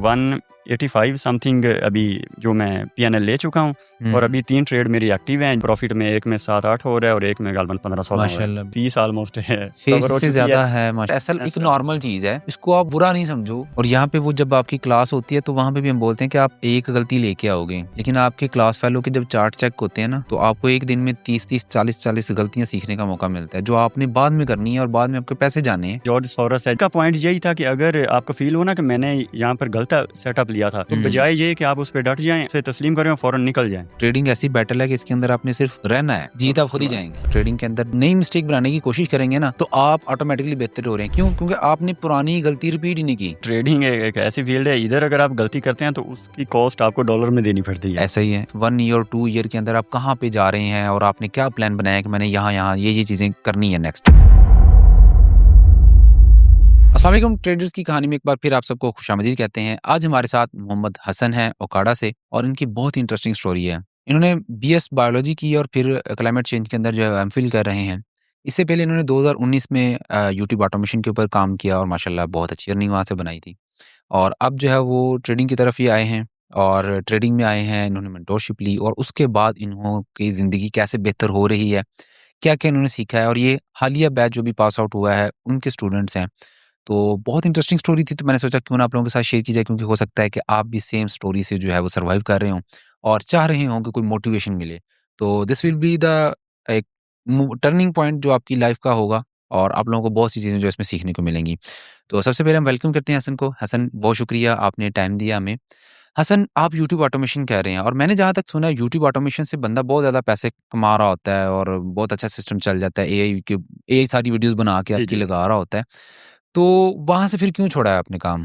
185 something अभी जो मैं पीएनएल ले चुका हूँ और अभी 3 ट्रेड मेरी एक्टिव हैं प्रॉफिट में, एक में 7-8 हो रहा है और एक में गालबन 15-16 हो रहा है। माशाल्लाह 30 ऑलमोस्ट है फेस कवर हो से चुकी ज्यादा है। है असल एक ऐसा। नॉर्मल चीज है, इसको आप बुरा नहीं समझो। और यहाँ पे वो जब आपकी क्लास होती है तो वहाँ पे भी हम बोलते हैं कि आप एक गलती लेके आओगे, लेकिन आपके क्लास फेलो के जब चार्ट चेक होते हैं ना, तो आपको एक दिन में 30-30 40-40 गलतियां सीखने का मौका मिलता है, जो आपने बाद में करनी है और बाद में आपके पैसे जाने हैं। जॉर्ज सोरोस है का पॉइंट यही था कि अगर आपको फील हो ना कि मैंने यहाँ पर गलत सेटअप लिया था, तो बजाय ये कि आप उस पर डट जाएं, उसे तस्लीम करें और फौरन निकल जाएं। ट्रेडिंग ऐसी बैटल है कि इसके अंदर आपने सिर्फ रहना है, जीत आप खुद ही जाएंगे। ट्रेडिंग के अंदर नई मिस्टेक बनाने की कोशिश करेंगे ना, तो आप ऑटोमेटिकली बेहतर हो रहे हैं। क्यों? क्योंकि आपने पुरानी गलती रिपीट ही नहीं की। ट्रेडिंग एक ऐसी फील्ड है, इधर अगर आप गलती करते हैं तो उसकी कॉस्ट आपको डॉलर में देनी पड़ती है। ऐसा ही है, 1 ईयर 2 ईयर के अंदर आप कहाँ पे जा रहे हैं और आपने क्या प्लान बनाया कि मैंने यहाँ ये चीजें करनी है नेक्स्ट। अस्सलाम वालेकुम ट्रेडर्स की कहानी में एक बार फिर आप सबको खुशामदीद कहते हैं। आज हमारे साथ मोहम्मद हसन हैं ओकाडा से, और इनकी बहुत ही इंटरेस्टिंग स्टोरी है। इन्होंने बीएस बायोलॉजी की और फिर क्लाइमेट चेंज के अंदर जो है एमफिल कर रहे हैं। इससे पहले इन्होंने 2019 में यूट्यूब ऑटोमेशन के ऊपर काम किया और माशाल्लाह बहुत अच्छी अर्निंग वहाँ से बनाई थी। और अब जो है वो ट्रेडिंग की तरफ ही आए हैं और ट्रेडिंग में आए हैं। इन्होंने मेंटोरशिप ली और उसके बाद इन्हों की ज़िंदगी कैसे बेहतर हो रही है, क्या-क्या इन्होंने सीखा है, और ये हालिया बैच जो भी पास आउट हुआ है उनके स्टूडेंट्स हैं। तो बहुत इंटरेस्टिंग स्टोरी थी, तो मैंने सोचा क्यों ना आप लोगों के साथ शेयर की जाए, क्योंकि हो सकता है कि आप भी सेम स्टोरी से जो है वो सर्वाइव कर रहे हों और चाह रहे हों कि कोई मोटिवेशन मिले। तो दिस विल बी द एक टर्निंग पॉइंट जो आपकी लाइफ का होगा और आप लोगों को बहुत सी चीज़ें जो इसमें सीखने को मिलेंगी। तो सबसे पहले हम वेलकम करते हैं हसन को। हसन, बहुत शुक्रिया आपने टाइम दिया हमें। हसन, आप यूट्यूब ऑटोमेशन कह रहे हैं और मैंने जहाँ तक सुना है यूट्यूब ऑटोमेशन से बंदा बहुत ज़्यादा पैसे कमा रहा होता है और बहुत अच्छा सिस्टम चल जाता है। एआई सारी वीडियोज़ बना के जी आपकी जी। लगा रहा होता है। तो वहाँ से फिर क्यों छोड़ा है आपने काम?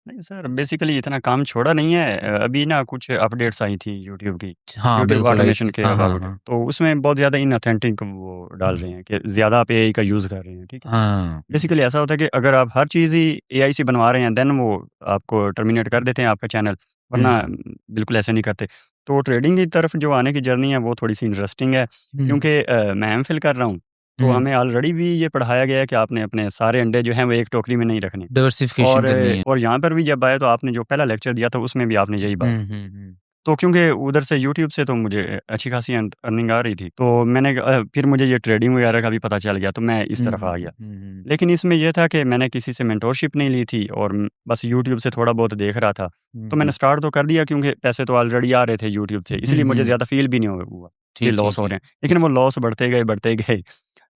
नहीं सर, बेसिकली इतना काम छोड़ा नहीं है। अभी ना कुछ अपडेट्स आई थी यूट्यूब की, हाँ, यूट्यूब बिल्कुल आई ऑटोमेशन थी। के हाँ, हाँ, अबाउट, हाँ। तो उसमें बहुत ज़्यादा इनऑथेंटिक वो डाल रहे हैं कि ज़्यादा आप एआई का यूज़ कर रहे हैं, ठीक है। हाँ। बेसिकली ऐसा होता है कि अगर आप हर चीज़ ही एआई से बनवा रहे हैं, देन वो आपको टर्मिनेट कर देते हैं आपका चैनल, वरना हुँ, बिल्कुल ऐसे नहीं करते। तो ट्रेडिंग की तरफ जो आने की जर्नी है वो थोड़ी-सी इंटरेस्टिंग है, हुँ, क्योंकि मैं एमफिल कर रहा हूँ, तो हुँ। हमें ऑलरेडी भी ये पढ़ाया गया है कि आपने अपने सारे अंडे जो हैं वो एक टोकरी में नहीं रखने। डाइवर्सिफ़िकेशन और करनी है। और यहाँ पर भी जब आए तो आपने जो पहला लेक्चर दिया था उसमें भी आपने यही बात हुँ, की। हुँ, हुँ। तो क्योंकि उधर से यूट्यूब से तो मुझे अच्छी खासी अर्निंग आ रही थी, तो मैंने फिर मुझे ये ट्रेडिंग वगैरह का भी पता चल गया, तो मैं इस हुँ, तरफ आ हुँ, गया। हुँ, हुँ। लेकिन इसमें ये था कि मैंने किसी से मेंटोरशिप नहीं ली थी और बस यूट्यूब से थोड़ा बहुत देख रहा था। हुँ, तो मैंने हुँ। स्टार्ट तो कर दिया क्योंकि पैसे तो ऑलरेडी आ रहे थे यूट्यूब से, हुँ, इसलिए मुझे हुँ। ज़्यादा फ़ील भी नहीं हुआ कि ठीक, लॉस ठीक हो है। रहे हैं। लेकिन वो लॉस बढ़ते गए।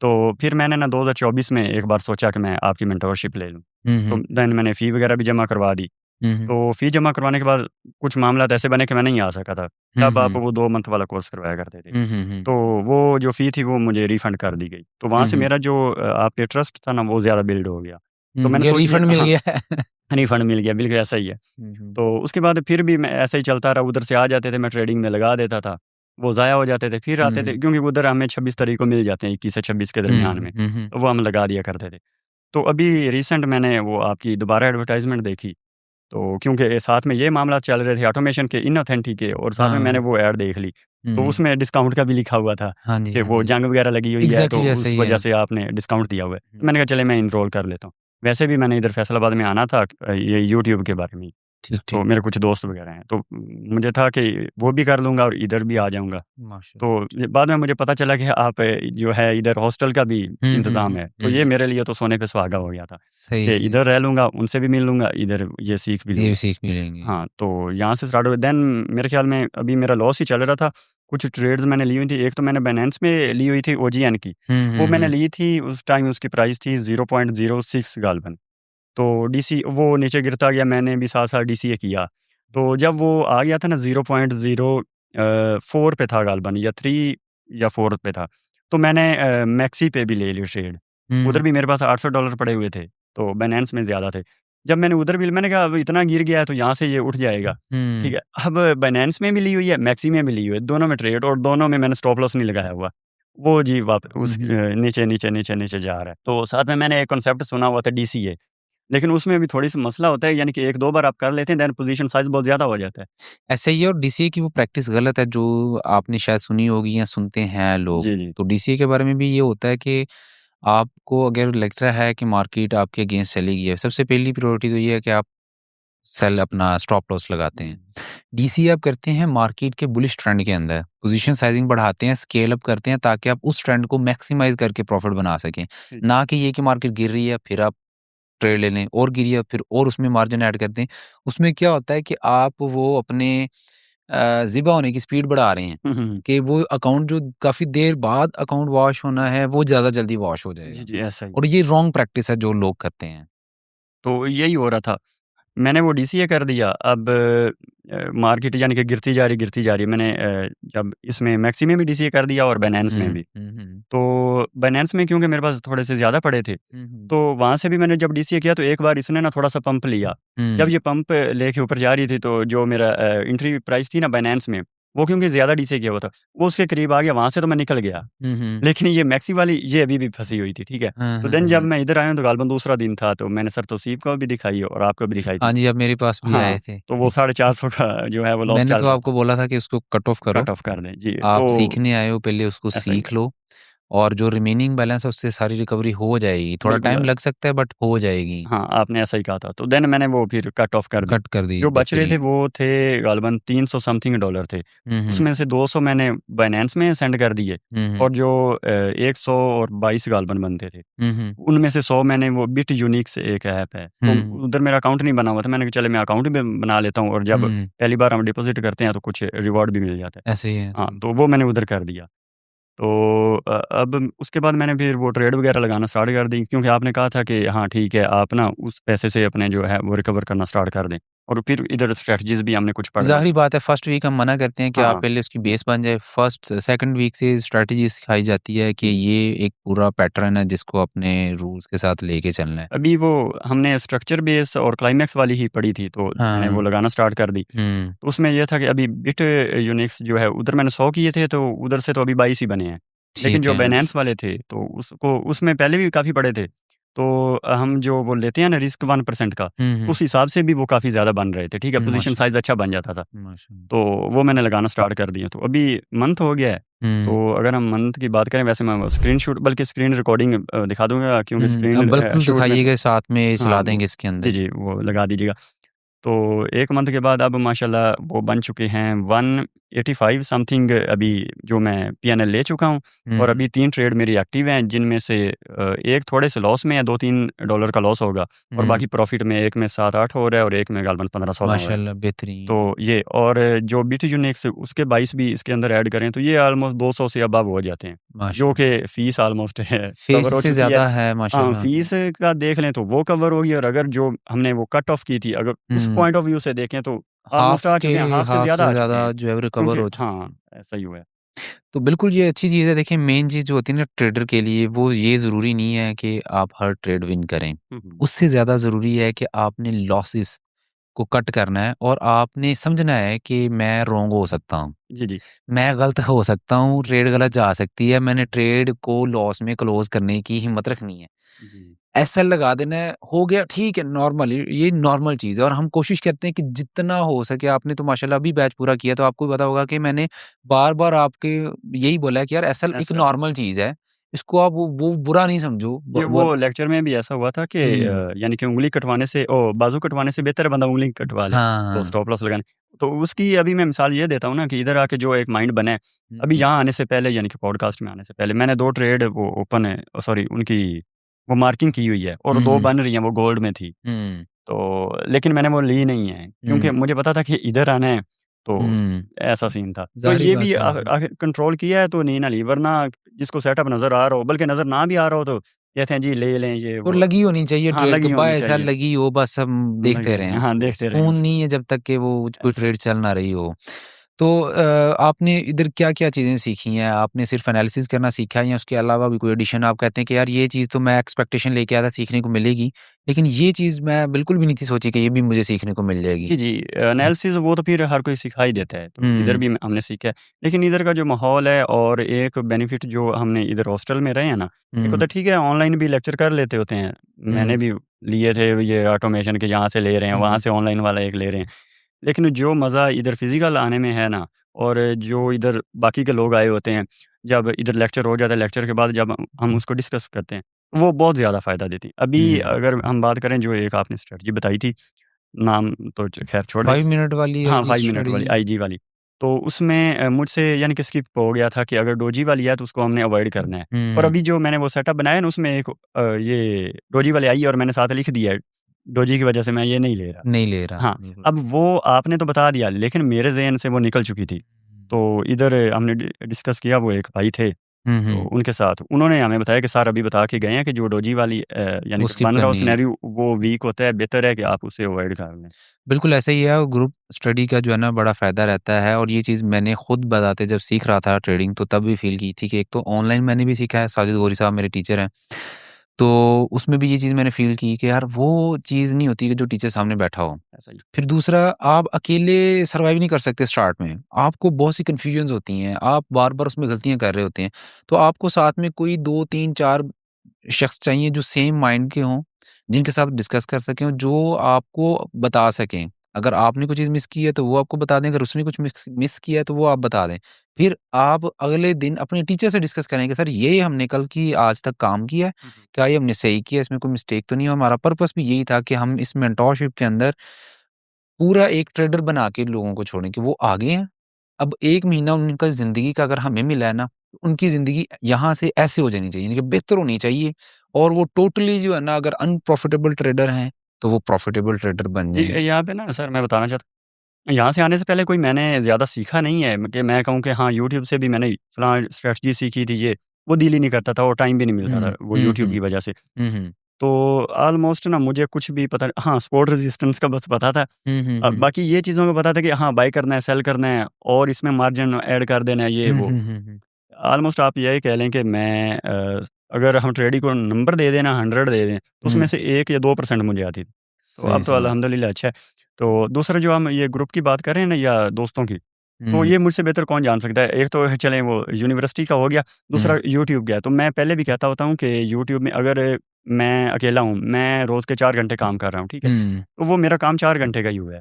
तो फिर मैंने ना 2024 में एक बार सोचा कि मैं आपकी मेंटोरशिप ले लूँ। हुँ, तो हुँ। देन मैंने फ़ी वगैरह भी जमा करवा दी। हुँ, हुँ। तो फ़ी जमा करवाने के बाद कुछ मामलात ऐसे बने कि मैं नहीं आ सका था। हुँ, तब आप हुँ। वो 2 मंथ वाला कोर्स करवाया करते थे। हुँ, हुँ, हुँ। तो वो जो फ़ी थी वो मुझे रिफ़ंड कर दी गई। तो वहाँ हुँ, से हुँ। मेरा जो आप पे ट्रस्ट था ना वो ज़्यादा बिल्ड हो गया। तो मैंने ये सोच रिफंड लिया मिल हाँ, गया है। रिफ़ंड मिल गया, बिल्कुल ऐसा ही है। हुँ, हुँ। तो उसके बाद फिर भी मैं ऐसे ही चलता रहा, उधर से आ जाते थे, मैं ट्रेडिंग में लगा देता था। वो ज़ाया हो जाते थे, फिर आते थे हुँ। क्योंकि उधर हमें 26 तारीख को मिल जाते हैं, 21 से 26 के हुँ, दरमियान हुँ, में। हुँ, हुँ। तो वो हम लगा दिया करते थे। तो अभी रिसेंट मैंने वो आपकी दोबारा एडवर्टाइज़मेंट देखी। तो क्योंकि साथ में ये मामला चल रहे थे ऑटोमेशन के, इनऑथेंटिक के, और साथ में मैंने हाँ। वो ऐड देख ली। हुँ, तो हुँ। उसमें डिस्काउंट का भी लिखा हुआ था हाँ जी, कि हाँ वो जी। जंग वगैरह लगी हुई है, तो एग्ज़ैक्टली ऐसा उस ही वजह है। से आपने डिस्काउंट दिया हुआ है। तो हुँ। मैंने कहा चले मैं इनरोल कर लेता हूँ। वैसे भी मैंने इधर फैसलाबाद में आना था ये यूट्यूब के बारे में ही। ठीक, तो ठीक। मेरे कुछ दोस्त वगैरह हैं, तो मुझे था कि वो भी कर लूँगा और इधर भी आ जाऊँगा। तो माशाल्लाह। ये बाद में मुझे पता चला कि आप जो है इधर हॉस्टल का भी हुँ, हुँ, इंतज़ाम हुँ, है। तो हुँ। ये मेरे लिए तो सोने पे सुहागा हो गया था सही, कि सही। इधर रह लूँगा, उनसे भी मिल लूँगा, इधर ये सीख भी ये भी लूँगा। सीख मिलेंगी। हाँ, तो यहाँ से स्टार्ट हुआ। देन मेरे ख़्याल में अभी मेरा लॉस ही चल रहा था। कुछ ट्रेड्स मैंने ली हुई थी। एक तो मैंने बाइनेंस में ली हुई थी ओजीएन की। हुँ, वो हुँ, मैंने हुँ। ली थी, उस टाइम उसकी प्राइस थी 0.06 गालबन। तो डीसी वो नीचे गिरता गया, मैंने भी साथ-साथ डीसीए किया। तो जब वो आ गया था ना 0.04 पे था गालबन, या 3 या 4 पे था। तो मैंने मैक्सी पे भी ले ली ट्रेड। उधर हुँ, भी मेरे पास $800 पड़े हुए थे, तो बाइनेंस में ज़्यादा थे। जब मैंने उधर भी मैंने कहा अब इतना गिर गया है तो यहाँ से ये उठ जाएगा, ठीक हुँ। है। अब बाइनेंस में भी ली हुई है, मैक्सी में भी ली हुई है, दोनों में ट्रेड, और दोनों में मैंने स्टॉप लॉस नहीं लगाया हुआ। वो जी हुँ, उस हुँ। नीचे जा रहा है। तो साथ में मैंने एक कॉन्सेप्ट सुना हुआ था डीसीए, लेकिन उसमें भी थोड़ी-सी मसला होता है, यानी कि 1-2 बार आप कर लेते हैं, देन पोज़ीशन साइज़ बहुत ज़्यादा हो जाता है। एसआईए और डीसीए की वो प्रैक्टिस गलत है जो आपने शायद सुनी होगी या सुनते हैं लोग। जी, जी। तो डीसीए के बारे में भी ये होता है कि आपको अगर लगता है कि मार्केट आपके अगेंस्ट चली गई है, सबसे पहली प्रायोरिटी तो ये है कि आप सेल अपना स्टॉप लॉस लगाते हैं। डीसी आप करते हैं मार्केट के बुलिश ट्रेंड के अंदर, पोजीशन साइजिंग बढ़ाते हैं, स्केल अप करते हैं ताकि आप उस ट्रेंड को मैक्सिमाइज़ करके प्रॉफिट बना सकें। जी, ना कि ये कि मार्केट गिर रही है फिर आप ट्रेड ले लें और गिरी है फिर और उसमें मार्जिन ऐड कर दें। उसमें क्या होता है कि आप वो अपने ज़िबा होने की स्पीड बढ़ा रहे हैं हुँ। कि वो अकाउंट जो काफ़ी देर बाद अकाउंट वॉश होना है, वो ज़्यादा जल्दी वॉश हो जी, जाएगा। जी, ऐसा ही। और ये रॉन्ग प्रैक्टिस है जो लोग करते हैं। तो यही हो रहा था। मैंने वो डीसीए कर दिया। अब मार्केट यानी कि गिरती जा रही है। मैंने जब इसमें मैक्सी में भी डीसीए कर दिया और बाइनेंस में हुँ, भी। हुँ, हुँ। तो बाइनेंस में क्योंकि मेरे पास थोड़े से ज़्यादा पड़े थे, हुँ, हुँ। तो वहाँ से भी मैंने जब डीसीए किया तो एक बार इसने ना थोड़ा-सा पंप लिया। जब हुँ, ये पंप लेके ऊपर जा रही थी तो जो मेरा एंट्री प्राइस थी ना बाइनेंस में, वो क्योंकि ज़्यादा डीसीए किया हुआ था, वो उसके करीब आ गया, वहाँ से तो मैं निकल गया। हुँ, हुँ। लेकिन ये मैक्सी वाली ये अभी भी फँसी हुई थी, ठीक है? हाँ, तो हाँ, देन हाँ, जब हाँ। मैं इधर आया हूँ तो गालबन दूसरा दिन था, तो मैंने सर तौसीफ को भी दिखाई और आपको भी दिखाई हाँ थी। जी, अब मेरे पास भी आए हाँ, थे। तो वो 450 का जो है वो लॉस मैंने चल तो रहा आपको था। बोला था कि उसको कट ऑफ करो। कट ऑफ कर दें, जी, आप तो सीखने आए हो, पहले उसको ऐसा ही सीख है। लो और जो रिमेनिंग बैलेंस है उससे सारी रिकवरी हो जाएगी। थोड़ा बिल्कुल टाइम लग सकता है बट हो जाएगी। हाँ, आपने ऐसा ही कहा था। तो देन मैंने वो फिर कट ऑफ कर दी। कट कर दी, जो बच रहे थे बेहतरीन। वो थे गालिबन 300 समथिंग डॉलर थे। हुँ, हुँ। उसमें से 200 मैंने बाइनेंस में सेंड कर दिए हुँ, हुँ। और जो 100 और 22 गालिबन बनते थे, हुँ, हुँ। उनमें से 100 मैंने वो बिट यूनिक से एक ऐप है, तो हुँ, उधर मेरा अकाउंट नहीं बना हुआ था। मैंने कहा चलो मैं अकाउंट भी बना लेता हूँ और जब हुँ। पहली बार हम डिपॉज़िट करते हैं तो कुछ रिवॉर्ड भी मिल जाता है। ऐसे ही है, हाँ, ऐसे ही। तो वो मैंने उधर कर दिया। तो अब उसके बाद मैंने फिर वो ट्रेड वगैरह लगाना स्टार्ट कर दी क्योंकि आपने कहा था कि हाँ, ठीक है, आप ना उस पैसे से अपने जो है वो रिकवर करना स्टार्ट कर दें और फिर इधर स्ट्रैटेजीज़ भी हमने कुछ पढ़ ली। ज़ाहिर बात है फर्स्ट वीक हम मना करते हैं कि आप हाँ, पहले उसकी बेस बन जाए। फर्स्ट सेकंड वीक से स्ट्रैटेजी सिखाई जाती है कि जी। ये एक पूरा पैटर्न है जिसको अपने रूल्स के साथ लेके चलना है। अभी वो हमने स्ट्रक्चर बेस और क्लाइमैक्स वाली ही पढ़ी थी, तो मैंने वो हाँ। लगाना स्टार्ट कर दी। हुँ। तो उसमें ये था कि अभी बिट यूनिक्स जो है उधर मैंने 100 किए थे, तो उधर से तो अभी 22 ही बने हैं। लेकिन ठीक जो है। बाइनेंस वाले थे, तो उसको उसमें पहले भी काफ़ी पड़े थे। तो हम जो वो लेते हैं ना रिस्क 1% का, हुँ, हुँ। उस हिसाब से भी वो काफ़ी ज़्यादा बन रहे थे, ठीक है? पोज़ीशन माशा साइज़ अच्छा बन जाता था। माशाअल्लाह। तो वो मैंने लगाना स्टार्ट कर दिया। तो अभी मंथ हो गया है, हुँ। तो अगर हम मंथ की बात करें वैसे मैं स्क्रीनशॉट बल्कि स्क्रीन रिकॉर्डिंग दिखा दूँगा क्योंकि अब स्क्रीन बिल्कुल शॉट में दिखाइएगा साथ में हाँ, चला वो देंगे इसके जी, अंदर। जी, वो लगा दीजिएगा। तो 1 मंथ के बाद अब माशाल्लाह वो बन चुके हैं 185 समथिंग अभी जो मैं पीएनएल ले चुका हूँ हुँ, और हुँ। अभी 3 ट्रेड मेरी एक्टिव हैं जिनमें से एक थोड़े से लॉस में है, $2-3 का लॉस होगा और हुँ। बाकी प्रॉफ़िट में एक में 7-8 हो रहा है और एक में गालबन 15-16 हो रहा है। माशाअल्लाह बेहतरीन। तो ये और जो BitUnix उसके 22 भी इसके अंदर ऐड करें तो ये ऑलमोस्ट 200 से अबव हो जाते हैं, जो माशाअल्लाह। कि फ़ीस ऑलमोस्ट है फेस कवर हो से चुकी है। ज़्यादा है हाँ, माशाअल्लाह। फ़ीस का देख लें तो वो कवर होगी और अगर जो हमने वो कट ऑफ की थी, अगर उस हुँ। पॉइंट ऑफ व्यू से देखें तो ऑलमोस्ट आ चुके हैं, हाफ़ से हाफ़ ज़्यादा से आ चुके ज़्यादा हैं। जो है वो रिकवर क्योंकि हो चुकी हाँ, है। ऐसा ही हुआ है। तो बिल्कुल ये अच्छी चीज़ है। देखिए मेन चीज़ जो होती है ना ट्रेडर के लिए वो ये ज़रूरी नहीं है कि आप हर ट्रेड विन करें। हुँ, हुँ। उससे ज़्यादा ज़रूरी है कि आपने लॉसेस को कट करना है और आपने समझना है कि मैं रॉन्ग हो सकता हूँ। जी, जी। मैं गलत हो सकता हूँ, ट्रेड गलत जा सकती है। मैंने ट्रेड को लॉस में क्लोज़ करने की हिम्मत रखनी है। जी। एसएल लगा देना है, हो गया ठीक है नॉर्मल ये नॉर्मल चीज़ है और हम कोशिश करते हैं कि जितना हो सके आपने तो माशाल्लाह अभी बैच पूरा किया तो आपको भी पता होगा कि मैंने बार-बार आपके यही बोला है कि यार एसएल एक ऐसा नॉर्मल चीज़ है। इसको आप वो बुरा नहीं समझो। ये ब वर वो लेक्चर में भी ऐसा हुआ था कि हुँ। यानी कि उँगली कटवाने से बाजू कटवाने से बेहतर है बंदा उँगली कटवा ले, तो हाँ। स्टॉप लॉस लगाने। तो उसकी अभी मैं मिसाल ये देता हूँ ना कि इधर आके जो एक माइंड बना है, हुँ, अभी हुँ। यहाँ आने से पहले यानी कि पॉडकास्ट में आने से पहले मैंने 2 ट्रेड वो ओपन है सॉरी उनकी वो मार्किंग की हुई है और हुँ, 2 हुँ। बन रही हैं, वो गोल्ड में थी। हुँ, तो लेकिन मैंने वो ली नहीं है, क्योंकि हुँ, मुझे पता था कि इधर आना है, तो हुँ। ऐसा सीन था। तो ज़ाहिर-सी ये भी बात है। आखिर कंट्रोल किया है तो नहीं ना ली, वरना जिसको सेटअप नज़र आ रहा हो, बल्कि नज़र ना भी आ रहा हो तो कहते हैं जी ले लें ये और वो। लगी होनी चाहिए हाँ, ट्रेड के लगी होनी बाय ऐसा चाहिए। लगी हो बस हम देखते लगी रहें हाँ, उसको। देखते रहें सुकून उसको। नहीं है जब तक कि वो कोई ऐसा ट्रेड चल ना रही हो। तो आपने इधर क्या-क्या चीज़ें सीखी हैं? आपने सिर्फ़ एनालिसिस करना सीखा है या उसके अलावा भी कोई एडिशन आप कहते हैं कि यार ये चीज़ तो मैं एक्सपेक्टेशन लेके आया था सीखने को मिलेगी, लेकिन ये चीज़ मैं बिल्कुल भी नहीं थी सोची कि ये भी मुझे सीखने को मिल जाएगी? जी, जी। एनालिसिस वो तो फिर हर कोई सिखा ही देता है, तो इधर हुँ, भी हमने सीखा है। लेकिन इधर का जो माहौल है और एक बेनिफिट जो हमने इधर हॉस्टल में रहे हैं ना, एक हुँ, होता है ठीक है ऑनलाइन भी लेक्चर कर लेते होते हैं। मैंने हुँ, भी लिए थे ये ऑटोमेशन के यहाँ से ले रहे हैं, हुँ, वहाँ हुँ, से ऑनलाइन वाला एक ले रहे हैं। लेकिन जो मज़ा इधर फ़िज़िकल आने में है ना और जो इधर बाकी के लोग आए होते हैं, जब इधर लेक्चर हो जाता है, लेक्चर के बाद जब हम उसको डिस्कस करते हैं, वो बहुत ज़्यादा फ़ायदा देती है। अभी हुँ, अगर हम बात करें जो एक आपने स्ट्रैटेजी बताई थी नाम तो खैर छोड़ दें। 5 मिनट वाली हाँ, आईजी 5 मिनट वाली स्टडी। आईजी वाली। तो उसमें मुझसे यानी कि स्किप हो गया था कि अगर डोजी वाली है तो उसको हमने अवॉइड करना है। और हुँ, अभी जो मैंने वो सेटअप बनाया है ना उसमें एक ये डोजी वाली आई है और मैंने साथ लिख दिया है, डोजी की वजह से मैं ये नहीं ले रहा। नहीं ले रहा, हाँ, बिल्कुल। अब वो आपने तो बता दिया लेकिन मेरे ज़हन से वो निकल चुकी थी। तो इधर हमने डिस्कस किया, वो एक भाई थे हुँ, तो हुँ, उनके साथ उन्होंने हमें बताया कि सर अभी बता के गए हैं कि जो डोजी वाली यानी वो कि स्किप बन रहा हो करनी है। सिनेरियो वो वीक होता है, बेहतर है कि आप उसे अवॉइड कर लें। बिल्कुल ऐसा ही है और ग्रुप स्टडी का जो है ना बड़ा फ़ायदा रहता है और ये चीज़ मैंने खुद बताते जब सीख रहा था ट्रेडिंग तो तब भी फ़ील की थी कि एक तो ऑनलाइन मैंने भी सीखा है, साजिद गौरी साहब मेरे टीचर हैं। तो उसमें भी ये चीज़ मैंने फ़ील की कि यार वो चीज़ नहीं होती कि जो टीचर सामने बैठा हो। ऐसा ही। फिर दूसरा आप अकेले सर्वाइव नहीं कर सकते स्टार्ट में। आपको बहुत सी कन्फ्यूजन्स होती हैं, आप बार-बार उसमें गलतियाँ कर रहे होते हैं। तो आपको साथ में कोई 2, 3, 4 शख्स चाहिए जो सेम माइंड के हों, जिनके साथ डिस्कस कर सकें और जो आपको बता सकें। अगर आपने कोई चीज़ मिस की है तो वो आपको बता दें, अगर उसने कुछ मिस मिस किया है तो वो आप बता दें। फिर आप अगले दिन अपने टीचर से डिस्कस करें कि सर ये हमने कल की आज तक काम किया है, हुँ, हुँ। क्या ये हमने सही किया है, इसमें कोई मिस्टेक तो नहीं है? हमारा पर्पस भी यही था कि हम इस मेंटोरशिप के अंदर पूरा एक ट्रेडर बना के लोगों को छोड़ें कि वो आगे हैं। अब 1 महीना उनका ज़िंदगी का अगर हमें मिला है ना, तो उनकी ज़िंदगी यहाँ से ऐसे हो जानी चाहिए, यानी कि बेहतर होनी चाहिए और वो टोटली जो है ना अगर अनप्रॉफिटेबल ट्रेडर हैं, तो वो प्रॉफिटेबल ट्रेडर बन जी, जाएँ। यहाँ पे ना सर मैं बताना चाहता हूँ, यहाँ से आने से पहले कोई मैंने ज़्यादा सीखा नहीं है कि मैं कहूँ कि हाँ, यूट्यूब से भी मैंने फलाँ स्ट्रैटेजी सीखी थी ये, वो दिल ही नहीं करता था और टाइम भी नहीं मिलता हुँ, था, वो हुँ, यूट्यूब हुँ। की वजह से। हुँ, हुँ। तो ऑलमोस्ट ना मुझे कुछ भी पता हाँ, सपोर्ट रेजिस्टेंस का बस पता था। हुँ, हुँ, हुँ। बाकी ये चीज़ों का पता था कि हाँ, बाय करना है, सेल करना है और इसमें मार्जिन ऐड कर देना है, ये हुँ, वो। हुँ, हुँ, हुँ। ऑलमोस्ट आप यही कह लें कि मैं अगर हम ट्रेडिंग को नंबर दे दें ना 100 दे दें, तो उसमें हुँ, से 1 या 2% मुझे आती थी। तो अब सही, तो सही। अल्हम्दुलिल्लाह अच्छा है। तो दूसरा जो हम ये ग्रुप की बात कर रहे हैं ना या दोस्तों की, तो हुँ, ये मुझसे बेहतर कौन जान सकता है? एक तो चलें वो यूनिवर्सिटी का हो गया, हुँ, दूसरा यूट्यूब का है। तो मैं पहले भी कहता होता हूँ कि यूट्यूब में अगर मैं अकेला हूँ, मैं रोज़ के 4 घंटे काम कर रहा हूँ, ठीक है? हुँ। तो वो मेरा काम 4 घंटे का ही हुआ है।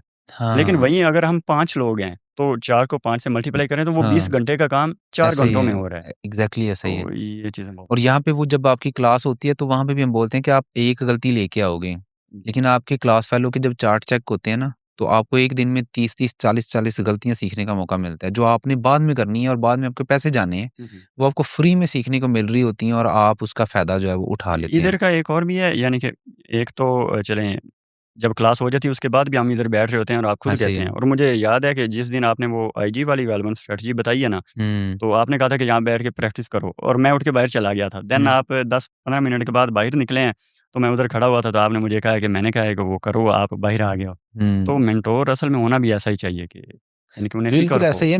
लेकिन हाँ, वहीं अगर हम 5 लोग हैं, तो 4 को 5 से मल्टीप्लाई करें तो वो 20 हाँ, घंटे का काम 4 ऐसा ही घंटों में है। हो रहा है। एग्ज़ैक्टली ऐसा ही है। तो ये चीज़ें बहुत और यहाँ पे वो जब आपकी क्लास होती है तो वहाँ पे भी हम बोलते हैं कि आप एक गलती लेके आओगे। जी। लेकिन आपके क्लास फेलो के जब चार्ट चेक होते हैं ना, तो आपको एक दिन में 30-30, 40-40 गलतियाँ सीखने का मौका मिलता है, जो आपने बाद में करनी है और बाद में आपके पैसे जाने हैं, हुँ, हुँ। वो आपको फ्री में सीखने को मिल रही होती हैं और आप उसका फ़ायदा जो है वो उठा लेते इधर हैं। का एक और भी है यानी कि एक तो चलें जब क्लास हो जाती है उसके बाद भी हम इधर बैठ रहे होते हैं और आप खुद ऐसा ही कहते है। हैं और मुझे याद है कि जिस दिन आपने वो आईजी वाली गालबन स्ट्रैटेजी बताई है ना, हुँ, तो आपने कहा था कि यहाँ बैठ के प्रैक्टिस करो और मैं उठ के बाहर चला गया था। देन हुँ, आप 10-15 मिनट के बाद बाहर निकले हैं, तो मैं उधर खड़ा हुआ था, तो आपने मुझे कहा कि मैंने कहा है कि वो करो, आप बाहर आ गए हो। हुँ। तो मेंटोर असल में होना भी ऐसा ही चाहिए कि यानी कि उन्हें फ़िक्र बिल्कुल हो। ऐसा ही है,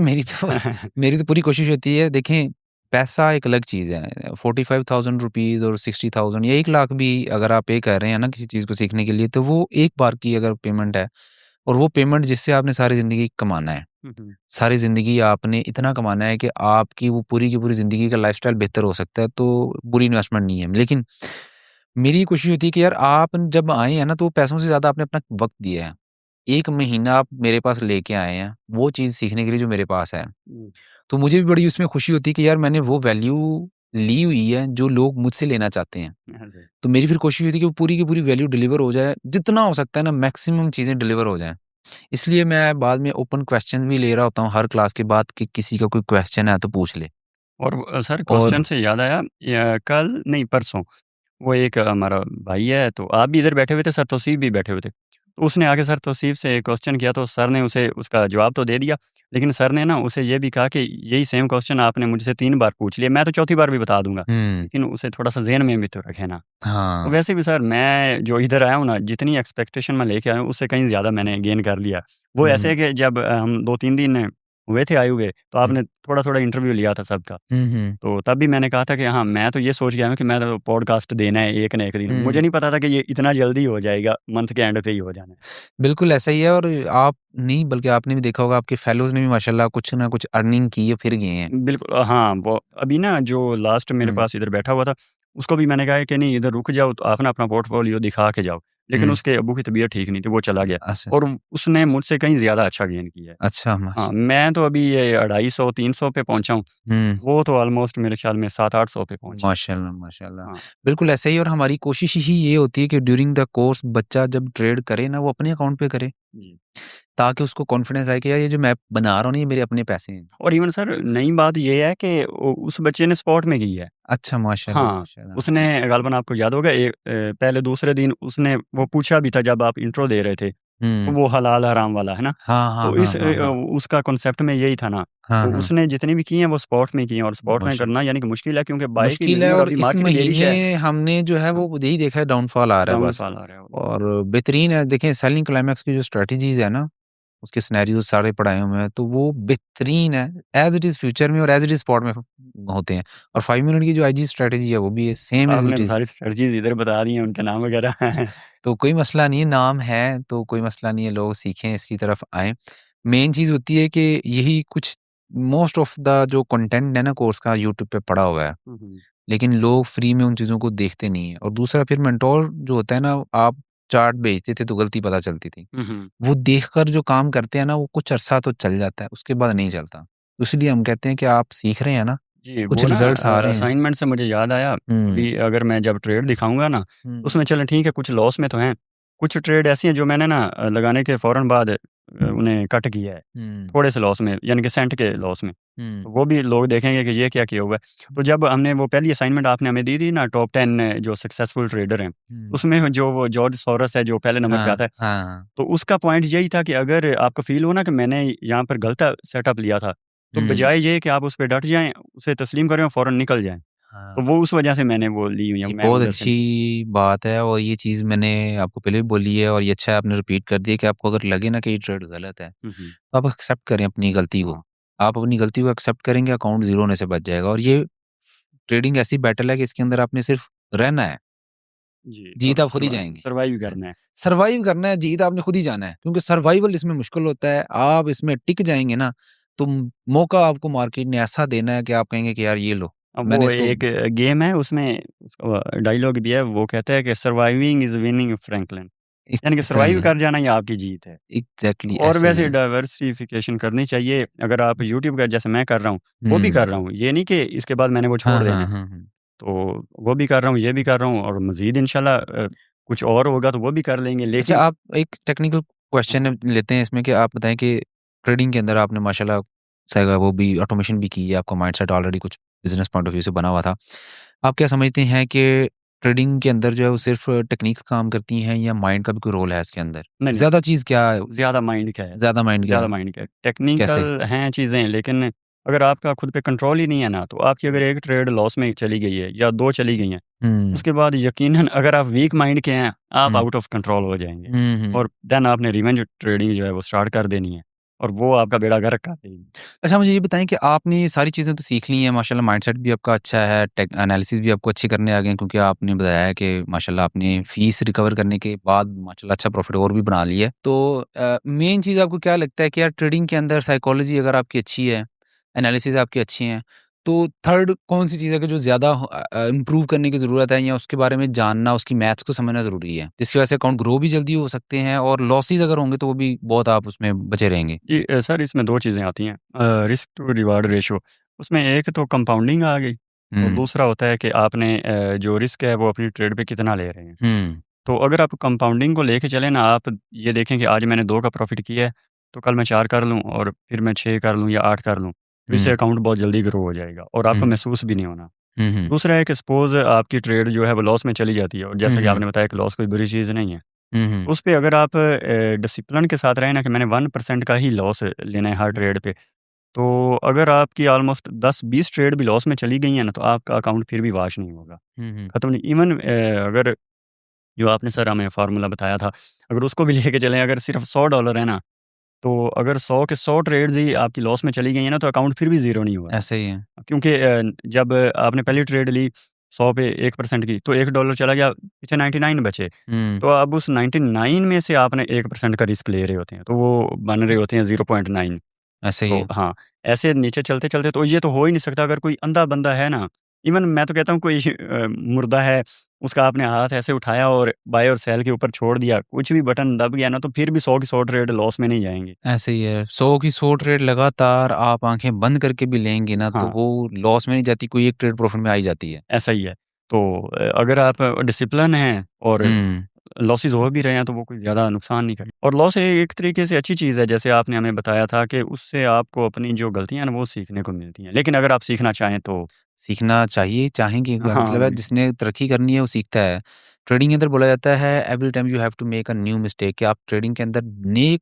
मेरी तो पूरी कोशिश होती है देखें, पैसा एक अलग चीज़ है। 45,000 रुपीज़ और 60,000 या 1 लाख भी अगर आप पे कर रहे हैं ना किसी चीज़ को सीखने के लिए, तो वो एक बार की अगर पेमेंट है और वो पेमेंट जिससे आपने सारी ज़िंदगी कमाना है। हुँ, हुँ। सारी ज़िंदगी आपने इतना कमाना है कि आपकी वो पूरी की पूरी ज़िंदगी का लाइफ़स्टाइल बेहतर हो सकता है, तो बुरी इन्वेस्टमेंट नहीं है। लेकिन मेरी कोशिश होती है कि यार आप जब आए हैं ना, तो पैसों से ज़्यादा आपने अपना वक़्त दिया है। 1 महीना आप मेरे पास लेके आए हैं, वो चीज़ सीखने के लिए जो मेरे पास है। हुँ। तो मुझे भी बड़ी उसमें खुशी होती है कि यार मैंने वो वैल्यू ली हुई है जो लोग मुझसे लेना चाहते हैं। हाँ जी। तो मेरी फिर कोशिश होती है कि वो पूरी की पूरी वैल्यू डिलीवर हो जाए, जितना हो सकता है ना मैक्सिमम चीज़ें डिलीवर हो जाएँ। इसलिए मैं बाद में ओपन क्वेश्चन भी ले रहा होता हूँ हर क्लास के बाद कि किसी का कोई क्वेश्चन है तो पूछ ले। और सर और क्वेश्चन से याद आया कल नहीं परसों वो एक हमारा भाई है, तो आप भी इधर बैठे हुए थे, सर तौसीफ भी बैठे हुए थे। तो उसने आके सर तौसीफ से क्वेश्चन किया, तो सर ने उसे उसका जवाब तो दे दिया, लेकिन सर ने ना उसे ये भी कहा कि यही सेम क्वेश्चन आपने मुझसे 3 बार पूछ लिया, मैं तो चौथी बार भी बता दूँगा, हुँ, लेकिन उसे थोड़ा-सा ज़हन में भी तो रखे ना। तो हाँ। वैसे भी सर मैं जो इधर आया हूँ ना, जितनी एक्सपेक्टेशन मैं लेके आया हूँ, उससे कहीं ज़्यादा मैंने गेन कर लिया। वो हुँ, ऐसे हुँ, है कि जब हम 2-3 दिन हुए थे आए हुए, तो हुँ, आपने थोड़ा-थोड़ा इंटरव्यू लिया था सबका। हुँ, हुँ, तो तब भी मैंने कहा था कि हाँ, मैं तो ये सोच के आया हूँ कि मैं तो पॉडकास्ट देना है एक ना एक दिन। मुझे हुँ। नहीं पता था कि ये इतना जल्दी हो जाएगा, मंथ के एंड पे ही हो जाना है। बिल्कुल ऐसा ही है और आप नहीं बल्कि आपने भी देखा होगा आपके फेलोज़ ने भी माशाल्लाह कुछ ना कुछ अर्निंग की है, फिर गए हैं। बिल्कुल हाँ, वो अभी ना जो लास्ट मेरे हुँ, पास इधर बैठा हुआ था, उसको भी मैंने कहा है कि नहीं इधर रुक जाओ, तो आप ना अपना पोर्टफ़ोलियो दिखा के जाओ। लेकिन उसके अब्बू की तबीयत ठीक नहीं थी, वो चला गया अच्छा, और उसने मुझसे कहीं ज़्यादा अच्छा गेन किया है। अच्छा, हाँ, माशा मैं तो अभी ये 250-300 पे पहुँचा हूँ, हुँ। वो तो ऑलमोस्ट मेरे ख़्याल में 700-800 पे पहुँचा है। माशाल्लाह, माशाल्लाह। हाँ, बिल्कुल ऐसा ही और हमारी कोशिश ही ये होती है कि ड्यूरिंग द कोर्स बच्चा जब ट्रेड करे ना, वो अपने अकाउंट पे करे, जी। ताकि उसको कॉन्फिडेंस आए कि यार ये जो मैं बना रहा हूँ ना, ये मेरे अपने पैसे हैं। और इवन सर नई बात ये है कि उस बच्चे ने स्पॉट में की है। अच्छा, माशाल्लाह, हाँ, माशाल्लाह। उसने गालिबन आपको याद होगा पहले दूसरे दिन उसने वो पूछा भी था जब आप इंट्रो दे रहे थे, तो हुँ। वो हलाल-हराम वाला, है ना? हाँ, हाँ, तो हाँ, हाँ, हाँ। उसका कॉन्सेप्ट में यही था ना, हाँ, तो हाँ। उसने जितनी भी की हैं वो स्पॉट में की हैं और स्पॉट में माशा करना यानी कि मुश्किल है क्योंकि बाइक ही मुश्किल मिलनी है है और और अभी इस मार्केट बेरिश महीने है, हमने जो है वो यही देखा है डाउनफॉल आ रहा है बस। डाउनफॉल आ रहा है। और बेहतरीन है देखिए सेलिंग क्लाइमैक्स की जो स्ट्रैटेजीज़ है ना, उसके सिनेरियोज़ सारे पढ़ाए हुए हैं, तो वो बेहतरीन है। ऐज़ इट इज़ फ्यूचर में और ऐज़ इट इज़ स्पॉट में होते हैं। और 5 मिनट की जो आईजी स्ट्रैटेजी है वो भी सेम ऐज़ आपने इट तो इज़। सारी स्ट्रैटेजीज़ इधर बता दी हैं, उनके नाम वगैरह। तो कोई मसला नहीं है, नाम है तो कोई मसला नहीं है, लोग सीखें, इसकी तरफ आएँ। मेन चीज़ होती है कि यही कुछ मोस्ट ऑफ द जो कंटेंट है ना कोर्स का यूट्यूब पे पड़ा हुआ है। हुँ, हुँ। लेकिन लोग फ्री में उन चीज़ों को देखते नहीं हैं। और दूसरा फिर मेंटोर जो होता है ना, आप चार्ट भेजते थे तो गलती पता चलती थी। हुँ, हुँ। वो देखकर जो काम करते हैं ना, वो कुछ अरसा तो चल जाता है, उसके बाद नहीं चलता। तो इसलिए हम कहते हैं कि आप सीख रहे हैं ना, जी, कुछ वो ना रिज़ल्ट्स आ रहे हैं। असाइनमेंट से मुझे याद आया, हुँ, अभी अगर मैं जब ट्रेड दिखाऊँगा ना, हुँ, उसमें चलें ठीक है कुछ लॉस में तो हैं, कुछ ट्रेड ऐसी हैं जो मैंने ना लगाने के फ़ौरन बाद उन्हें कट किया है, हुँ, थोड़े से लॉस में, यानी कि सेंट के लॉस में। हुँ, तो वो भी लोग देखेंगे कि ये क्या किया हुआ है। तो जब हमने वो पहली असाइनमेंट आपने हमें दी थी ना टॉप 10 जो सक्सेसफुल ट्रेडर हैं, हुँ। उसमें जो वो जॉर्ज सोरोस है जो पहले नंबर पे हाँ, आता है, हाँ। तो उसका पॉइंट यही था कि अगर आपको फ़ील हो ना कि मैंने यहाँ पर गलत सेटअप लिया था, तो हुँ, बजाय ये कि आप उस पे डट जाएँ, उसे तस्लीम करें और फ़ौरन निकल जाएँ। तो हाँ। वो उस वजह से मैंने वो ली हुई है, ये मैं बहुत उधर से अच्छी बात है और ये चीज़ मैंने आपको पहले भी बोली है और ये अच्छा है आपने रिपीट कर दिया कि आपको अगर लगे ना कि ये ट्रेड गलत है, हुँ, हुँ। तो आप एक्सेप्ट करें अपनी गलती को। हाँ, आप अपनी गलती को एक्सेप्ट करेंगे, अकाउंट ज़ीरो होने से बच जाएगा और ये ट्रेडिंग ऐसी बैटल है कि इसके अंदर आपने सिर्फ रहना है, जी जीत और आप खुद ही जाएँगे। सर्वाइव करना है। सर्वाइव करना है, जीत आपने खुद ही जाना है क्योंकि सर्वाइवल इसमें मुश्किल होता है। आप इसमें टिक जाएँगे ना, तो मौका आपको मार्केट ने ऐसा देना है कि आप कहेंगे कि यार ये लो, अब मैंने वो इसको एक गेम है उसमें डायलॉग भी है, वो कहता है कि सर्वाइविंग इज़ विनिंग फ्रैंकलिन, यानी कि इस तरह ही सर्वाइव है। कर जाना ही आपकी जीत है। एग्ज़ैक्टली और ऐसे ही वैसे है। डाइवर्सिफ़िकेशन करनी चाहिए, अगर आप यूट्यूब का जैसे मैं कर रहा हूँ, वो भी हुँ। कर रहा हूँ। ये नहीं कि इसके बाद मैंने वो हाँ, छोड़ देना हाँ, है। हाँ, हाँ। तो वो भी कर रहा हूँ, ये भी कर रहा हूँ और मज़ीद इंशाल्लाह कुछ और होगा तो वो भी कर लेंगे अच्छा लेकिन आप एक टेक्निकल हाँ, क्वेश्चन लेते हैं इसमें कि आप बताएँ कि ट्रेडिंग के अंदर आपने माशाल्लाह वो भी ऑटोमेशन भी की है, आपका माइंडसेट ऑलरेडी कुछ बिज़नेस पॉइंट ऑफ व्यू से बना हुआ था। आप क्या समझते हैं कि ट्रेडिंग के अंदर जो है वो सिर्फ़ टेक्निक्स काम करती हैं या माइंड का भी कोई रोल है इसके अंदर? नहीं, नहीं, ज़्यादा चीज़ क्या है? ज़्यादा माइंड का है सर, ज़्यादा माइंड का ज़्यादा है? माइंड का है। कैसे? टेक्निकल हैं चीज़ें लेकिन अगर आपका खुद पे कंट्रोल ही नहीं है ना, तो आपकी अगर एक ट्रेड लॉस में चली गई है या 2 चली गई हैं, हुँ, उसके बाद यकीनन अगर आप वीक माइंड के हैं, आप हुँ, आउट ऑफ कंट्रोल हो जाएँगे हुँ, हुँ। और देन आपने रिवेंज ट्रेडिंग जो है वो स्टार्ट कर देनी है और वो आपका बेड़ा गर्क कर देगी। अच्छा मुझे ये बताएँ कि आपने ये सारी चीज़ें तो सीख ली हैं माशाल्लाह माइंडसेट भी आपका अच्छा है, टेक एनालिसिस भी आपको अच्छे करने आ गए हैं क्योंकि आपने बताया है कि माशाल्लाह आपने फीस रिकवर करने के बाद माशाल्लाह अच्छा प्रॉफ़िट और भी बना लिया है। तो मेन चीज़ आपको क्या लगता है कि यार ट्रेडिंग के अंदर साइकोलॉजी अगर आपकी अच्छी है, एनालिसिस आपकी अच्छी हैं, तो थर्ड कौन-सी चीज़ है कि जो ज़्यादा इम्प्रूव करने की ज़रूरत है या उसके बारे में जानना, उसकी मैथ्स को समझना ज़रूरी है? जिसकी वजह से अकाउंट ग्रो भी जल्दी हो सकते हैं और लॉसेस अगर होंगे तो वो भी बहुत आप उसमें बचे रहेंगे। जी सर इसमें 2 चीज़ें आती हैं रिस्क टू रिवार्ड रेशियो उसमें एक तो कंपाउंडिंग आ गई और हुँ, दूसरा होता है कि आपने जो रिस्क है वो अपनी ट्रेड पे कितना ले रहे हैं। हुँ, तो अगर आप कंपाउंडिंग को लेके चलें ना आप ये देखें कि आज मैंने 2 का प्रॉफ़िट किया है, तो कल मैं 4 कर लूँ और फिर मैं 6 कर लूँ या 8 कर लूँ, तो इससे हुँ, अकाउंट बहुत जल्दी ग्रो हो जाएगा और आपको हुँ, महसूस भी नहीं होना। हुँ, हुँ। दूसरा है कि सपोज़ आपकी ट्रेड जो है वो लॉस में चली जाती है और हुँ, जैसा कि हुँ। आपने बताया कि लॉस कोई बुरी चीज़ नहीं है। हुँ, हुँ। उस पे अगर आप डिसिप्लिन के साथ रहें ना कि मैंने 1% का ही लॉस लेना है हर ट्रेड पे, तो अगर आपकी ऑलमोस्ट 10-20 ट्रेड भी लॉस में चली गई हैं ना, तो आपका अकाउंट फिर भी वॉश नहीं होगा, हुँ, हुँ। खत्म नहीं इवन अगर जो आपने सर हमें फ़ॉर्मूला बताया था, अगर उसको भी लेके चलें, अगर सिर्फ़ $100 है ना, तो अगर 100 के 100 ट्रेड्स ही आपकी लॉस में चली गई हैं ना, तो अकाउंट फिर भी ज़ीरो नहीं हुआ। ऐसे ही है। क्योंकि जब आपने पहली ट्रेड ली 100 पे 1% की, तो $1 चला गया, पीछे 99 बचे। हुँ, तो अब उस 99 में से आपने 1% का रिस्क ले रहे होते हैं, तो वो बन रहे होते हैं 0.9। ऐसे ही तो है। हाँ, ऐसे नीचे चलते-चलते तो ये तो हो ही नहीं सकता अगर कोई अंधा बंदा है ना, इवन मैं तो कहता हूँ कोई मुर्दा है, उसका आपने हाथ ऐसे उठाया और बाय और सेल के ऊपर छोड़ दिया, कुछ भी बटन दब गया ना, तो फिर भी 100 की 100 ट्रेड लॉस में नहीं जाएँगे। ऐसे ही है, 100 की 100 ट्रेड लगातार आप आँखें बंद करके भी लेंगे ना, तो हाँ, वो लॉस में नहीं जाती, कोई एक ट्रेड प्रॉफ़िट में आ ही जाती है। ऐसा ही है। तो अगर आप डिसिप्लिन हैं और हुँ, लॉसेस हो भी रहे हैं, तो वो कोई ज़्यादा नुकसान नहीं करें। और लॉस एक तरीके से अच्छी चीज़ है, जैसे आपने हमें बताया था कि उससे आपको अपनी जो गलतियाँ हैं ना, वो सीखने को मिलती हैं। लेकिन अगर आप सीखना चाहें तो सीखना चाहिए, चाहेंगे क्या हाँ, मतलब है, जिसने तरक्की करनी है वो सीखता है। ट्रेडिंग के अंदर बोला जाता है every time you have to make a new mistake, कि आप ट्रेडिंग के अंदर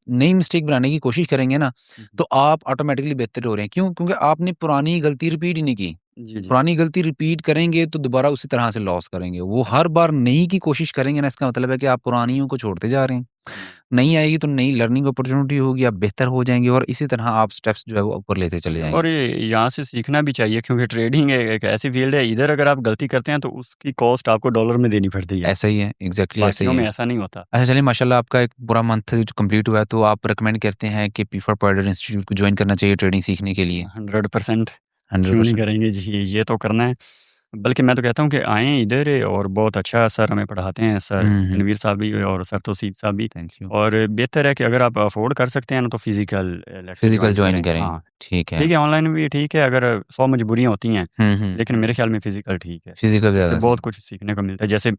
नई मिस्टेक बनाने की कोशिश करेंगे ना, हुँ, हुँ। तो आप ऑटोमैटिकली बेहतर हो रहे हैं। क्यों? क्योंकि आपने पुरानी गलती रिपीट ही नहीं की। जी, जी। पुरानी गलती रिपीट करेंगे तो दोबारा उसी तरह से लॉस करेंगे। वो ऐसा हर बार नई की कोशिश करेंगे ना, इसका मतलब है कि आप पुरानियों को छोड़ते जा रहे हैं। हुँ। नई आएगी तो नई लर्निंग अपॉर्च्युनिटी होगी, आप बेहतर हो जाएँगे और इसी तरह आप स्टेप्स जो है वो ऊपर लेते चले जाएँगे। और ये यहाँ से सीखना भी चाहिए, क्योंकि ट्रेडिंग एक ऐसी फ़ील्ड है, इधर अगर आप गलती करते हैं, तो उसकी कॉस्ट आपको डॉलर में देनी पड़ती है। ऐसा ही है, एग्ज़ैक्टली ऐसा ही बाकियों में है। ऐसा नहीं होता। अच्छा चलिए माशाल्लाह आपका एक पूरा मंथ जो कंप्लीट हुआ है, तो आप रिकमेंड करते हैं कि पीफा पैडर इंस्टीट्यूट को जॉइन करना चाहिए ट्रेडिंग सीखने के लिए? 100% क्यों नहीं 100%। करेंगे जी, ये तो करना है। बल्कि मैं तो कहता हूँ कि आएँ इधर, और बहुत अच्छा सर हमें पढ़ाते हैं, सर हुँ, हुँ। तनवीर साहब भी और सर तौसीफ साहब भी। Thank you. और बेहतर है कि अगर आप अफ़ोर्ड कर सकते हैं ना, तो physical lecture physical join join करें। करें, हाँ, ठीक है। ठीक है, ऑनलाइन भी ठीक है, अगर 100 मजबूरियाँ होती हैं, हुँ, हुँ, लेकिन हुँ। मेरे ख़्याल में फ़िज़िकल ठीक है। फिज़िकल उससे ज़्यादा सही बहुत है। कुछ सीखने को मिलता है। जैसे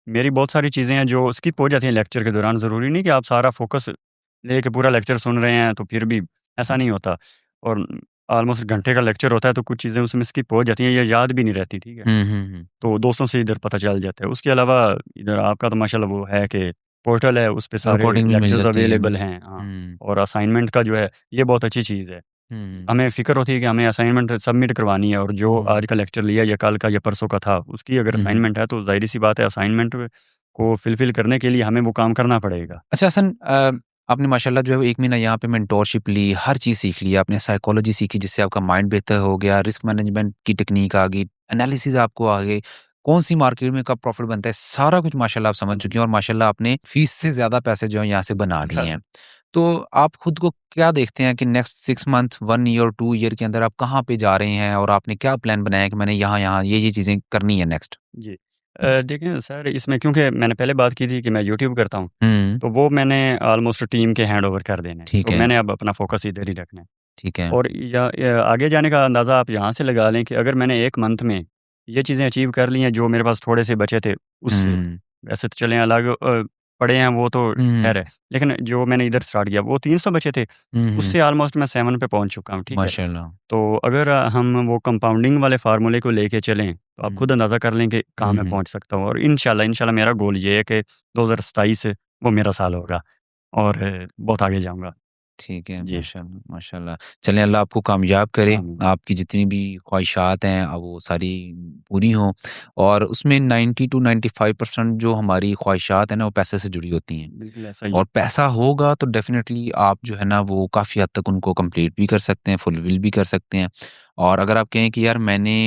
मेरी बहुत सारी चीज़ें हैं जो स्किप हो जाती हैं लेक्चर के दौरान, ज़रूरी नहीं कि आप सारा फ़ोकस लेके पूरा लेक्चर सुन रहे हैं, तो फिर भी ऐसा नहीं होता। और ऑलमोस्ट घंटे का लेक्चर होता है, तो कुछ चीज़ें उसमें स्किप हो जाती हैं या याद भी नहीं रहती, ठीक है? हुँ, हुँ, हुँ। तो दोस्तों से इधर पता चल जाता है। उसके अलावा इधर आपका तो माशाल्लाह वो है कि पोर्टल है, उस पे सारे रिकॉर्डिंग भी मिल लेक्चर्स जाती है। अवेलेबल हैं। हाँ, हुँ, और असाइनमेंट का जो है, ये बहुत अच्छी चीज़ है। हुँ, हमें फ़िक्र होती है कि हमें असाइनमेंट सबमिट करवानी है, और जो हुँ, आज का लेक्चर लिया या कल का या परसों का था, उसकी अगर हुँ, हुँ। असाइनमेंट है, तो ज़ाहिर-सी बात है असाइनमेंट को फुलफ़िल करने के लिए हमें वो काम करना पड़ेगा। अच्छा हसन, आपने माशाल्लाह जो है वो 1 महीना यहाँ पे मेंटोरशिप ली, हर चीज़ सीख ली, आपने साइकोलॉजी सीखी जिससे आपका माइंड बेहतर हो गया, रिस्क मैनेजमेंट की टेक्नीक आ गई, एनालिसिस आपको आ गई, कौन-सी मार्केट में कब प्रॉफ़िट बनता है, सारा कुछ माशाल्लाह आप समझ हुँ, चुकी हुँ। हैं और माशाल्लाह आपने फ़ीस से ज़्यादा पैसे जो हैं यहाँ से बना लिए हैं। तो आप खुद को क्या देखते हैं कि नेक्स्ट 6 मंथ, 1 ईयर, 2 ईयर के अंदर आप कहाँ पे जा रहे हैं और आपने क्या प्लान बनाया है कि मैंने यहाँ-यहाँ ये चीज़ें करनी है नेक्स्ट? जी। देखिए सर, इसमें क्योंकि मैंने पहले बात की थी कि मैं यूट्यूब करता हूँ, हुँ, तो वो मैंने ऑलमोस्ट टीम के हैंडओवर कर देने हैं। ठीक तो है, मैंने अब अपना फ़ोकस इधर ही रखना है। ठीक है। और आगे जाने का अंदाज़ा आप यहाँ से लगा लें कि अगर मैंने 1 मंथ में ये चीज़ें अचीव कर ली हैं, जो मेरे पास थोड़े से बचे थे उससे, हुँ, वैसे तो चलें अलग पड़े हैं, वो तो हुँ, ख़ैर है। लेकिन जो मैंने इधर स्टार्ट किया वो 300 बचे थे, हुँ, हुँ, उससे ऑलमोस्ट मैं 7 पे पहुँच चुका हूँ, ठीक है? माशाल्लाह। तो अगर हम वो कंपाउंडिंग वाले फ़ॉर्मूले को लेके चलें, तो आप हुँ, खुद अंदाज़ा कर लें कि कहाँ हुँ, मैं हुँ। पहुँच सकता हूँ। और इंशाल्लाह, इंशाल्लाह मेरा गोल ये है कि 2027 वो मेरा साल होगा, और बहुत आगे जाऊँगा। ठीक है, जी, माशाल्लाह, माशाल्लाह। चलें अल्लाह आपको कामयाब करे, आमीन। आपकी जितनी भी ख़्वाहिशात हैं वो सारी पूरी हों और उसमें 90 टू 95% जो हमारी ख़्वाहिशात हैं ना, वो पैसे से जुड़ी होती हैं बिल्कुल ऐसा ही और है। पैसा होगा तो डेफ़िनेटली आप जो है ना, वो काफ़ी हद तक उनको कंप्लीट भी कर सकते हैं, फुलफ़िल भी कर सकते हैं। और अगर आप कहें कि यार मैंने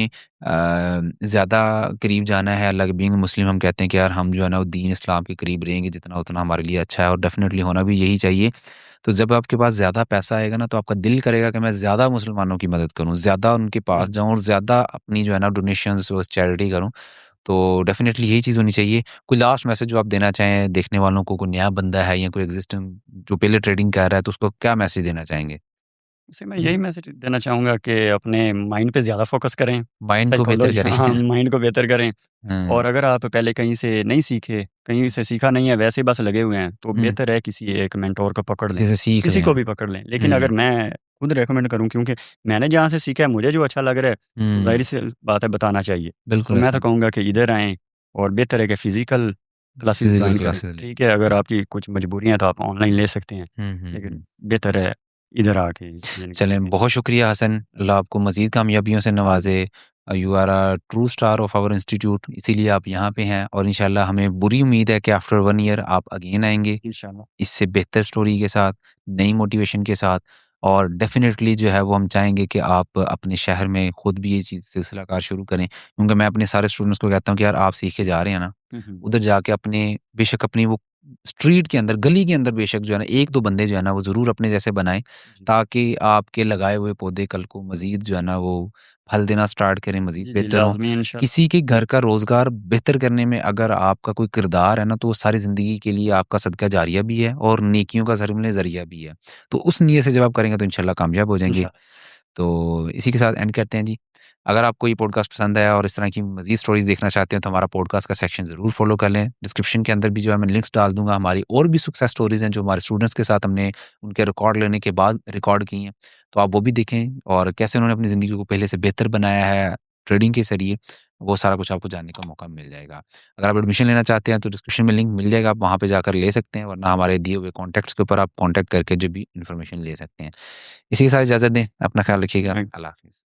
ज़्यादा करीब जाना है अल्लाह के बीइंग मुस्लिम हम कहते हैं कि यार हम जो है ना, वो दीन इस्लाम के करीब रहेंगे जितना उतना हमारे लिए अच्छा है और डेफ़िनेटली होना भी यही चाहिए। तो जब आपके पास ज़्यादा पैसा आएगा ना, तो आपका दिल करेगा कि मैं ज़्यादा मुसलमानों की मदद करूँ, ज़्यादा उनके पास बिल्कुल। जाऊँ और ज़्यादा अपनी जो है ना डोनेशंस और चैरिटी करूँ। तो डेफ़िनेटली यही चीज़ होनी चाहिए। कोई लास्ट मैसेज जो आप देना चाहें देखने वालों को, कोई नया बंदा है या कोई एक्जिस्टिंग जो पहले ट्रेडिंग कर रहा है, तो उसको क्या मैसेज देना चाहेंगे? उसे मैं यही मैसेज देना चाहूँगा कि अपने माइंड पे ज़्यादा फ़ोकस करें, माइंड को बेहतर साइकोलॉजी करें। हाँ, माइंड को बेहतर करें। हुँ, और अगर आप पहले कहीं से नहीं सीखे, कहीं से सीखा नहीं है, वैसे ही बस लगे हुए हैं, तो हुँ, बेहतर है किसी एक मेंटर को पकड़ लें, किसी से सीख किसी लें को आप। भी पकड़ लें। लेकिन अगर हुँ, मैं खुद रिकमेंड करूँ, क्योंकि मैंने जहाँ से सीखा है, मुझे जो अच्छा लग रहा है, तो हुँ, ज़ाहिर-सी बात है बताना चाहिए। तो बिल्कुल मैं ऐसा तो ही। कहूँगा कि इधर आएँ, और बेहतर है कि फ़िज़िकल क्लासेस फिज़िकल जॉइन करें। क्लासेस लें। ठीक है, अगर आपकी कुछ मजबूरियाँ हैं, तो आप ऑनलाइन ले सकते हैं, हुँ, हुँ, लेकिन हुँ। बेहतर है इधर आके यानी कि चलें, सीखें। बहुत शुक्रिया हसन, अल्लाह आपको मज़ीद कामयाबियों से आमीन, नवाज़े। You are a true star of our institute इसीलिए आप यहाँ पे हैं और इंशाल्लाह हमें बुरी उम्मीद है कि आफ्टर 1 ईयर आप अगेन आएँगे, इंशाल्लाह। इससे बेहतर स्टोरी के साथ, नई मोटिवेशन के साथ और डेफ़िनेटली जो है वो हम चाहेंगे कि आप अपने शहर में खुद भी ये चीज़ सिलसिलाकार शुरू करें। क्योंकि मैं अपने सारे स्टूडेंट्स को कहता हूँ कि यार आप सीख के जा रहे हैं ना, हुँ, हुँ। उधर जाके अपने बेशक अपनी वो स्ट्रीट के अंदर, गली के अंदर बेशक जो है ना 1-2 बंदे जो है ना वो ज़रूर अपने जैसे बनाएँ, जी। ताकि आपके लगाए हुए पौधे कल को मज़ीद जो है ना वो फल देना स्टार्ट करें, मज़ीद जी, जी, बेहतर हों। लाज़मी इंशाल्लाह। किसी के घर का रोज़गार बेहतर करने में अगर आपका कोई किरदार है ना, तो वो सारी ज़िंदगी के लिए आपका सदका जारिया भी है और नेकियों का ज़रिया भी है। तो उस नीयत से जब आप करेंगे तो इंशाल्लाह कामयाब हो जाएँगे। इंशाल्लाह। तो इसी के साथ एंड करते हैं जी। अगर आपको ये पॉडकास्ट पसंद आया और इस तरह की मज़ीद स्टोरीज़ देखना चाहते हैं तो हमारा पॉडकास्ट का सेक्शन ज़रूर फ़ॉलो कर लें। डिस्क्रिप्शन के अंदर भी जो है मैं लिंक्स डाल दूँगा, हमारी और भी सक्सेस स्टोरीज़ हैं जो हमारे स्टूडेंट्स के साथ हमने उनके रिकॉर्ड लेने के बाद रिकॉर्ड की हैं। तो आप वो भी देखें और कैसे उन्होंने अपनी ज़िंदगी को पहले से बेहतर बनाया है ट्रेडिंग के ज़रिए, वो सारा कुछ आपको जानने का मौका मिल जाएगा। अगर आप एडमिशन लेना चाहते हैं तो डिस्क्रिप्शन में लिंक मिल जाएगा, आप वहाँ पे जाकर ले सकते हैं, वरना हमारे दिए हुए कॉन्टैक्ट्स के ऊपर आप कॉन्टैक्ट करके जो भी इन्फॉर्मेशन ले सकते हैं। इसी के साथ इजाज़त दें, अपना ख़्याल रखिएगा। मैं अल्लाह हाफ़िज़।